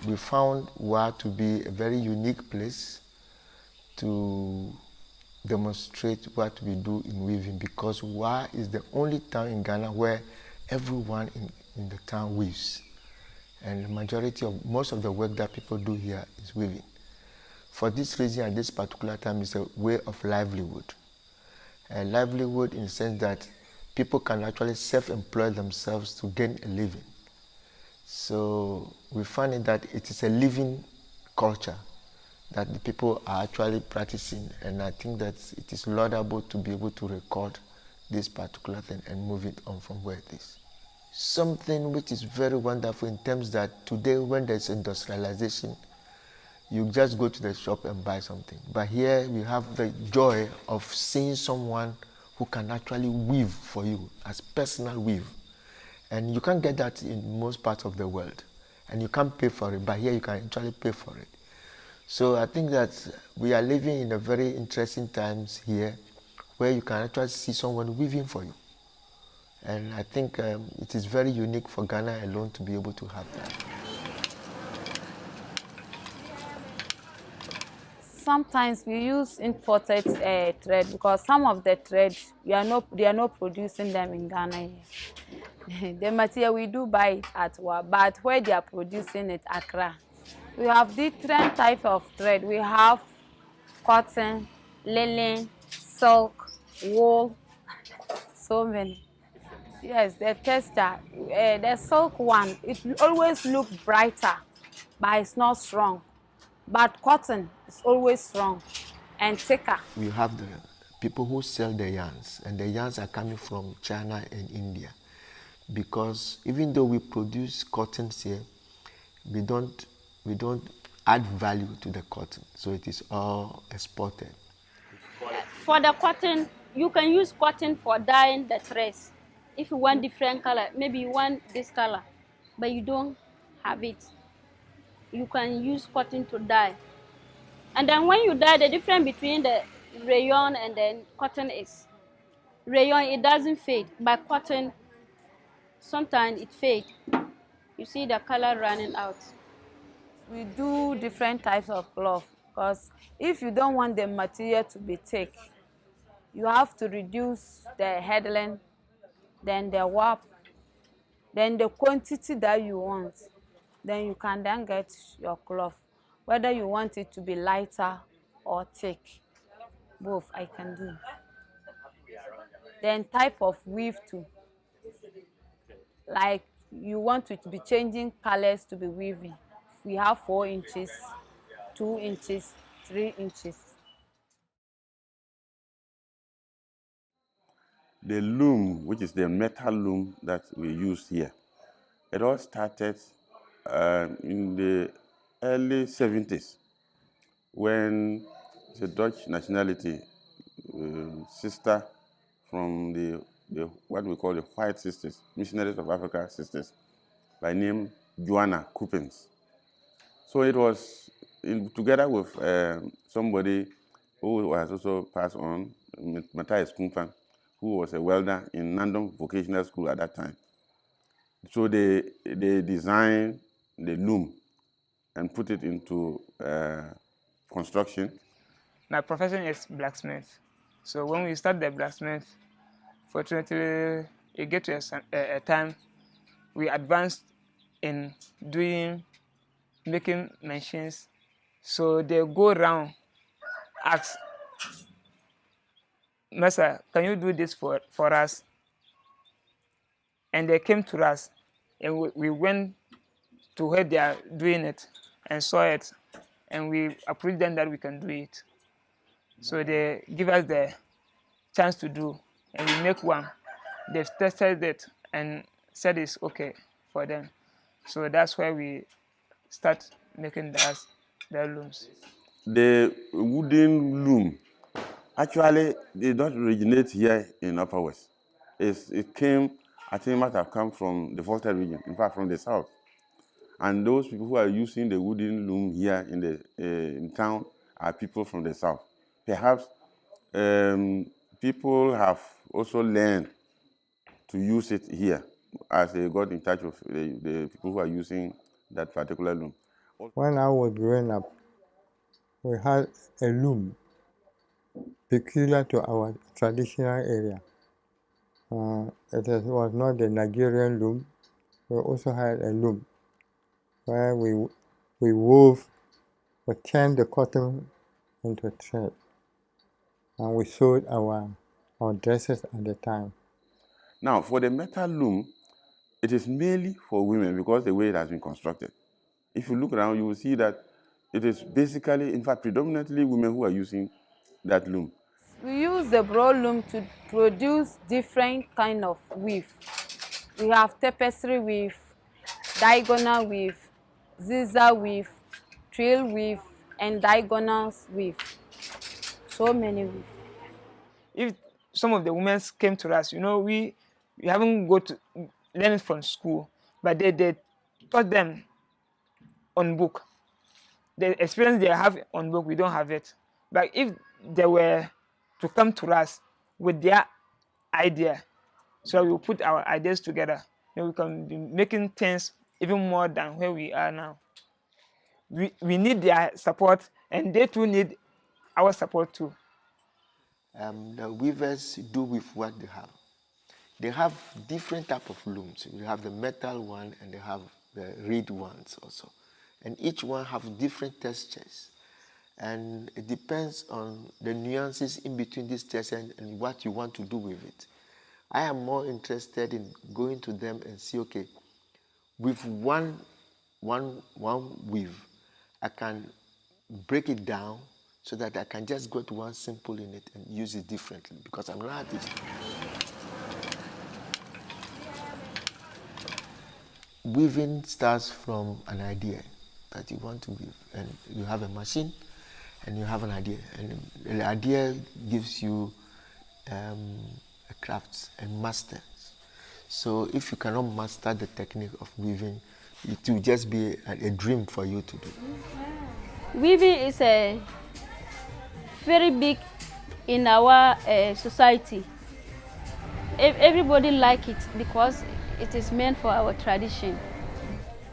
We found Wa to be a very unique place to demonstrate what we do in weaving, because Wa is the only town in Ghana where everyone in the town weaves. And the majority of most of the work that people do here is weaving. For this reason, at this particular time, is a way of livelihood. A livelihood in the sense that people can actually self-employ themselves to gain a living. So we find that it is a living culture that the people are actually practicing, and I think that it is laudable to be able to record this particular thing and move it on from where it is. Something which is very wonderful in terms that today when there's industrialization, you just go to the shop and buy something. But here we have the joy of seeing someone who can actually weave for you as personal weave. And you can't get that in most parts of the world. And you can't pay for it, but here you can actually pay for it. So I think that we are living in a very interesting times here where you can actually see someone weaving for you. And I think it is very unique for Ghana alone to be able to have that. Sometimes we use imported thread because some of the thread they are not producing them in Ghana here. The material we do buy it at Wa, but where they are producing it, Accra. We have different types of thread. We have cotton, linen, silk, wool, so many. Yes, the textile, the silk one, it always look brighter, but it's not strong. But cotton is always strong and thicker. We have the people who sell the yarns, and the yarns are coming from China and India, because even though we produce cottons here, we don't add value to the cotton, so it is all exported. For the cotton, you can use cotton for dyeing the threads. If you want different color, maybe you want this color, but you don't have it, you can use cotton to dye. And then when you dye, the difference between the rayon and then cotton is, rayon, it doesn't fade, but cotton, sometimes it fades. You see the color running out. We do different types of cloth because if you don't want the material to be thick, you have to reduce the headland, then the warp, then the quantity that you want. Then you can then get your cloth, whether you want it to be lighter or thick. Both I can do. Then type of weave too. Like you want it to be changing colors to be weaving. We have 4 inches, 2 inches, 3 inches. The loom, which is the metal loom that we use here, it all started in the early 70s when the Dutch nationality sister from the what we call the White Sisters, Missionaries of Africa Sisters, by name Joanna Coupens. So it was together with somebody who has also passed on, Matthias Kumfan, who was a welder in Nandong Vocational School at that time. So they designed the loom and put it into construction. My profession is blacksmith. So when we start the blacksmith, fortunately, it get to a time we advanced in making machines. So they go around, ask, Master, can you do this for us? And they came to us, and we went to where they are doing it and saw it, and we approved them that we can do it. So they give us the chance to do, and we make one. They've tested it and said it's okay for them. So that's where we start making the looms. The wooden loom, actually, did not originate here in Upper West. It came, I think it must have come from the Volta region, in fact, from the south. And those people who are using the wooden loom here in town are people from the south. Perhaps people have also learned to use it here as they got in touch with the people who are using that particular loom. When I was growing up, we had a loom peculiar to our traditional area. Was not the Nigerian loom. We also had a loom where we wove, we turned the cotton into thread, and we sewed our dresses at the time. Now, for the metal loom, it is mainly for women because the way it has been constructed. If you look around, you will see that it is basically, in fact, predominantly women who are using that loom. We use the broad loom to produce different kind of weave. We have tapestry weave, diagonal weave, zigzag weave, trill weave, and diagonal weave. So many weave. If some of the women came to us, we haven't go to learn it from school, but they taught them on book. The experience they have on book, we don't have it. But if they were to come to us with their idea, so we put our ideas together, then we can be making things even more than where we are now. We need their support, and they too need our support too. The weavers do with what they have. They have different type of looms. You have the metal one and they have the reed ones also. And each one have different textures. And it depends on the nuances in between these textures and what you want to do with it. I am more interested in going to them and see, okay, with one weave, I can break it down so that I can just go to one simple in it and use it differently because I'm an artist. Weaving starts from an idea that you want to weave, and you have a machine and you have an idea, and the idea gives you a craft and masters. So if you cannot master the technique of weaving, it will just be a dream for you to do. Weaving is a very big in our society. Everybody like it because it is meant for our tradition.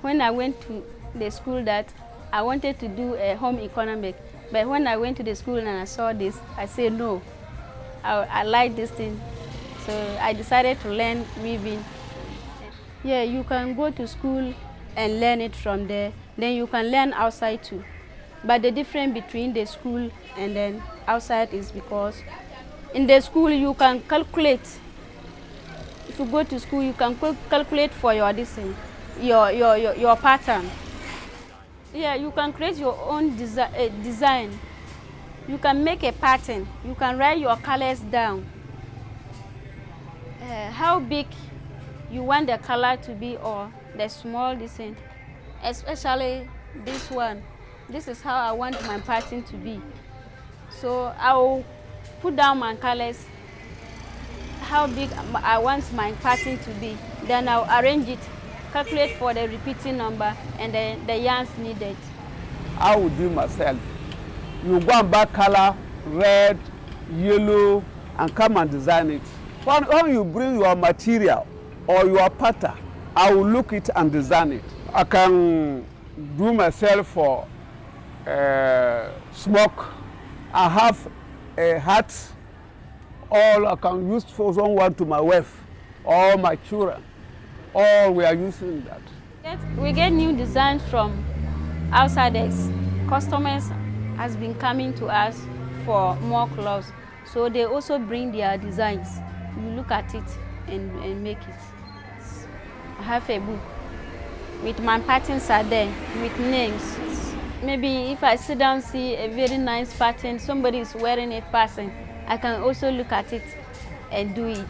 When I went to the school that I wanted to do a home economic, but when I went to the school and I saw this, I said no, I like this thing. So I decided to learn weaving. Yeah, you can go to school and learn it from there. Then you can learn outside too. But the difference between the school and then outside is because in the school you can calculate. If you go to school, you can calculate for your your pattern. Yeah, you can create your own design. You can make a pattern. You can write your colors down. How big you want the color to be or the small design. Especially this one. This is how I want my pattern to be. So I will put down my colors, how big I want my pattern to be. Then I'll arrange it, calculate for the repeating number and the yarns needed. I will do myself. You go and buy color, red, yellow, and come and design it. When you bring your material or your pattern, I will look it and design it. I can do myself for smoke. I have a hat. All I can use for someone to my wife or my children. All we are using that. We get new designs from outsiders. Customers has been coming to us for more clothes. So they also bring their designs. You look at it and make it. I have a book with my patterns are there, with names. Maybe if I sit down and see a very nice pattern, somebody is wearing a pattern, I can also look at it and do it.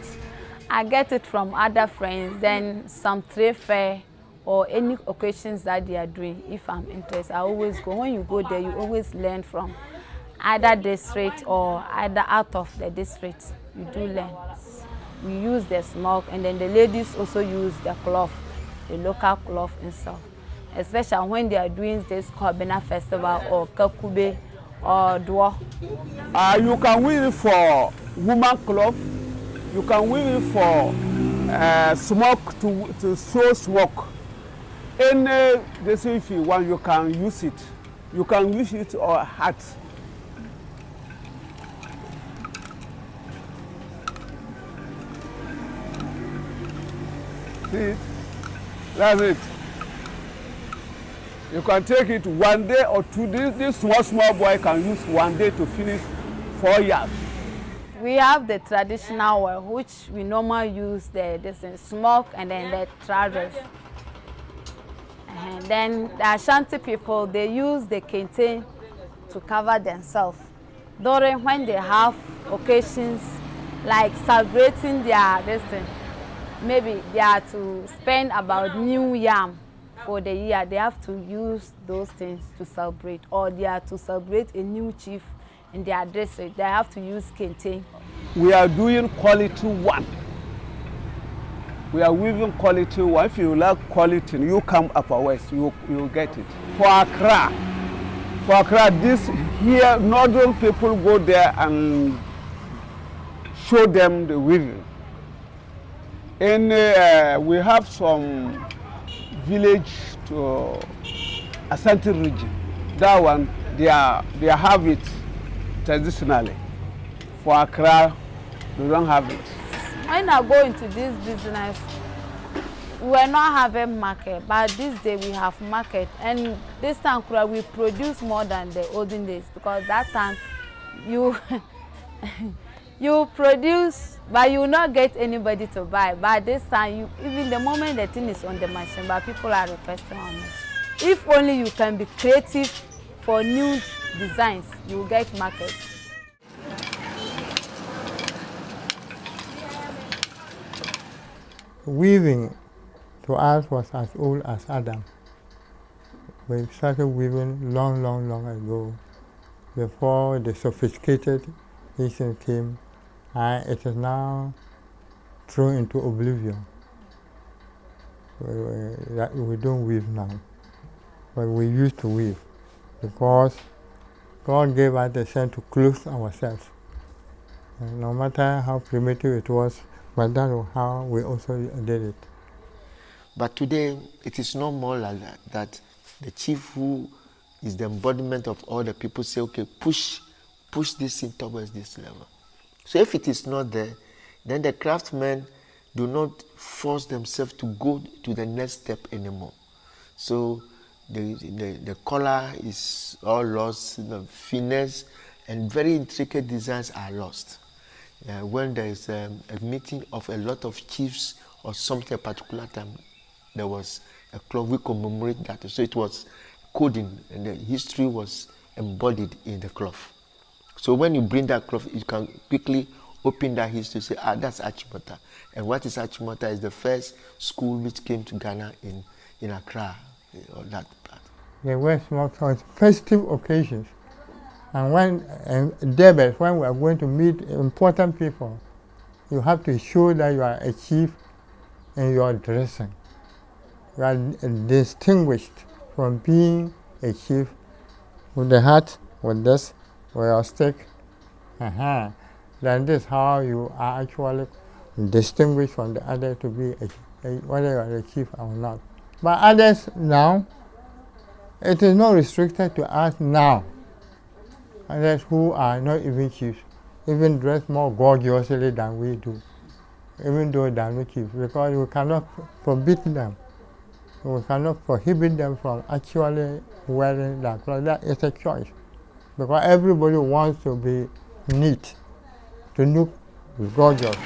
I get it from other friends, then some trade fair or any occasions that they are doing. If I'm interested, I always go. When you go there, you always learn from either district or either out of the district. You do learn. We use the smoke, and then the ladies also use the cloth, the local cloth and stuff. Especially when they are doing this Kobena festival or Kakube or Dwa. You can weave it for woman cloth. You can weave it for smoke to sew smoke. Any this if you want, you can use it. You can use it or hat. See it? That's it. You can take it 1 day or 2 days. This small boy can use 1 day to finish 4 yards. We have the traditional way, which we normally use the smoke and then the trousers. And then the Ashanti people, they use the kente to cover themselves. During when they have occasions like celebrating their destiny, maybe they are to spend about new yam for the year, they have to use those things to celebrate, or they are to celebrate a new chief in their district, they have to use kente. We are doing quality one. We are weaving quality one. If you like quality, you come Upper West, you get it. For Accra, this here, northern people go there and show them the weaving. And we have some village to Ashanti region. That one, they have it traditionally. For Accra, they don't have it. When I go into this business, we were not having market, but this day we have market. And this time we produce more than the olden days, because that time you you produce, but you will not get anybody to buy. But this time, even the moment the thing is on the machine, but people are requesting on it. If only you can be creative for new designs, you will get market. Weaving to us was as old as Adam. We started weaving long ago, before the sophisticated machine came, and it is now thrown into oblivion. We don't weave now, but we used to weave because God gave us the sense to clothe ourselves. And no matter how primitive it was, but that was how we also did it. But today, it is no more like that the chief, who is the embodiment of all the people, say, okay, push this thing towards this level. So if it is not there, then the craftsmen do not force themselves to go to the next step anymore. So the color is all lost, the finesse and very intricate designs are lost. When there is a meeting of a lot of chiefs or something, a particular time, there was a cloth, we commemorate that. So it was coding, and the history was embodied in the cloth. So when you bring that cloth, you can quickly open that history, say, that's Achimota. And what is Achimota is the first school which came to Ghana in Accra, or that part. There were small festive occasions. And when debate, when we are going to meet important people, you have to show that you are a chief in your dressing. You are distinguished from being a chief with the hat, with this, with your stick. Then this is how you are actually distinguished from the other to be whether you are a chief or not. But others now, it is not restricted to us now. Others who are not even chiefs, even dress more gorgeously than we do, even though they are not chiefs, because we cannot forbid them. We cannot prohibit them from actually wearing that clothes. That is a choice, because everybody wants to be neat, to look gorgeous.